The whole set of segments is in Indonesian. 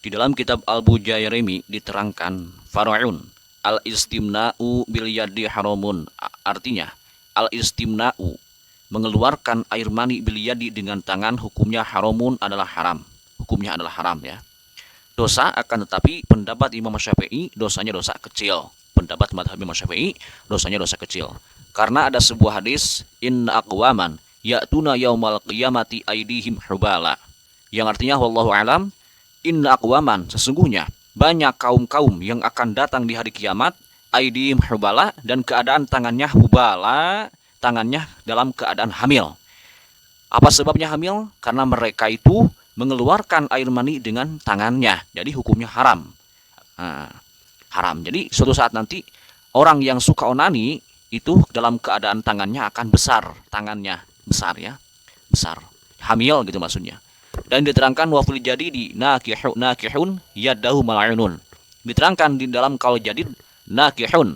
Di dalam kitab Al-Bujairimi diterangkan far'un al-istimna'u bil yadi haramun. Artinya al-istimna'u mengeluarkan air mani bil yadi dengan tangan hukumnya haramun adalah haram. Hukumnya adalah haram ya. Dosa akan tetapi pendapat Imam Syafi'i dosanya dosa kecil. Pendapat mazhab Imam Syafi'i dosanya dosa kecil. Karena ada sebuah hadis inna aqwaman ya'tuna yaumal qiyamati aidihim hubala. Yang artinya wallahu alam inna aqwaman sesungguhnya banyak kaum-kaum yang akan datang di hari kiamat aidihim hubala dan keadaan tangannya hubala, tangannya dalam keadaan hamil. Apa sebabnya hamil? Karena mereka itu mengeluarkan air mani dengan tangannya. Jadi hukumnya haram. Haram. Jadi suatu saat nanti orang yang suka onani itu dalam keadaan tangannya akan besar. Tangannya besar ya. Besar. Hamil gitu maksudnya. Dan diterangkan wafil jadi di nakihun yadahu mal'unun. Diterangkan di dalam kaul jadid nakihun.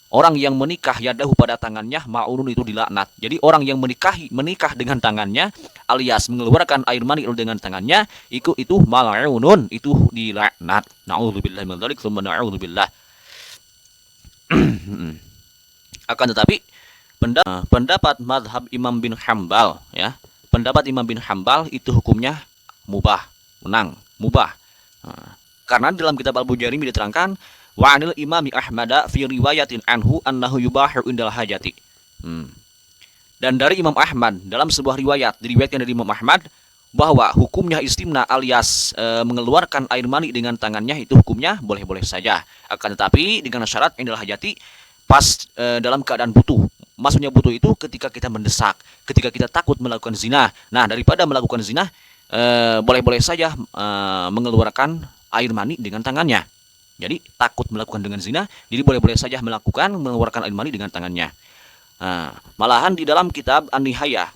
Orang yang menikah yadahu pada tangannya ma'unun itu dilaknat. Jadi orang yang menikah dengan tangannya alias mengeluarkan air mani dengan tangannya itu mal'unun, itu dilaknat. Na'udzubillah min dzalik, tsumma na'udzubillah. Akan tetapi pendapat mazhab Imam bin Hambal ya. Pendapat Imam bin Hambal itu hukumnya mubah, menang, mubah. Karena dalam kitab Al-Bujairimi diterangkan wa 'anil imami Ahmad fi riwayatin anhu annahu yubahu indal hajati. Dan dari Imam Ahmad dalam sebuah riwayat diriwayatkan dari Imam Ahmad bahwa hukumnya istimna alias mengeluarkan air mani dengan tangannya itu hukumnya boleh-boleh saja. Akan tetapi dengan syarat indal hajati pas dalam keadaan butuh. Maksudnya butuh itu ketika kita mendesak, ketika kita takut melakukan zina. Nah, daripada melakukan zina boleh-boleh saja mengeluarkan air mani dengan tangannya. Jadi takut melakukan dengan zina, jadi boleh-boleh saja mengeluarkan air mani dengan tangannya. Malahan di dalam kitab An-Nihayah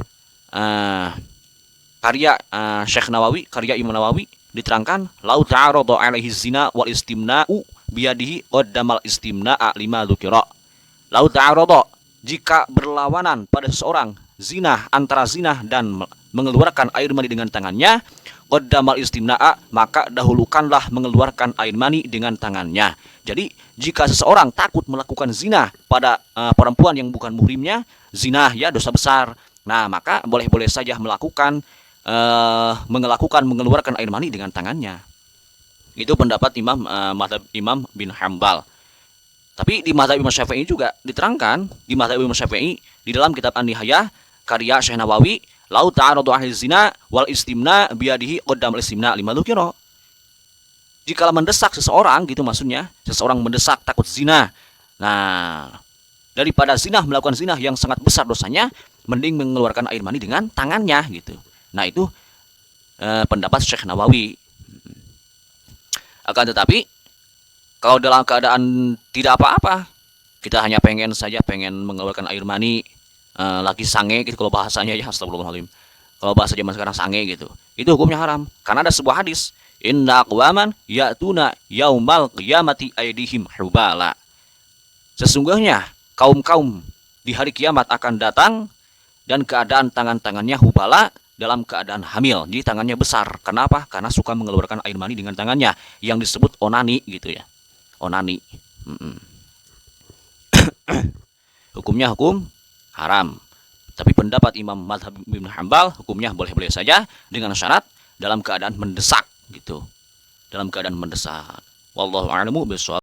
karya Syekh Nawawi, karya Imam Nawawi diterangkan lau ta'arada alaihi zina wal istimna'u biyadihi qaddamal istimna'a lima dzukira. Lau ta'arada jika berlawanan pada seseorang zina antara zina dan mengeluarkan air mani dengan tangannya qaddamal istimna'a maka dahulukanlah mengeluarkan air mani dengan tangannya. Jadi jika seseorang takut melakukan zina pada perempuan yang bukan muhrimnya, zina ya dosa besar. Nah, maka boleh-boleh saja mengeluarkan air mani dengan tangannya. Itu pendapat mazhab Imam bin Hambal. Tapi di mazhab Imam Syafi'i juga diterangkan, di mazhab Imam Syafi'i di dalam kitab An-Nihayah karya Syekh Nawawi lau ta'aradu ahli zina wal istimna biyadihi qaddamal istimna lima dzukira. Jika mendesak seseorang gitu maksudnya, seseorang mendesak takut zina. Nah, daripada zina melakukan zina yang sangat besar dosanya, mending mengeluarkan air mani dengan tangannya gitu. Nah, itu pendapat Syekh Nawawi. Akan tetapi kalau dalam keadaan tidak apa-apa, kita hanya pengen mengeluarkan air mani lagi sange gitu kalau bahasanya ya astagfirullahaladzim. Kalau bahasa zaman sekarang sange gitu. Itu hukumnya haram. Karena ada sebuah hadis, inna aqwaman ya'tuna yaumal qiyamati aydihim hubala. Sesungguhnya kaum-kaum di hari kiamat akan datang dan keadaan tangan-tangannya hubala dalam keadaan hamil. Jadi tangannya besar. Kenapa? Karena suka mengeluarkan air mani dengan tangannya yang disebut onani gitu ya. Onani. Hukumnya hukum haram. Tapi pendapat Imam Mazhab Ibn Hambal hukumnya boleh-boleh saja dengan syarat dalam keadaan mendesak gitu. Dalam keadaan mendesak. Wallahu a'lamu bishawab.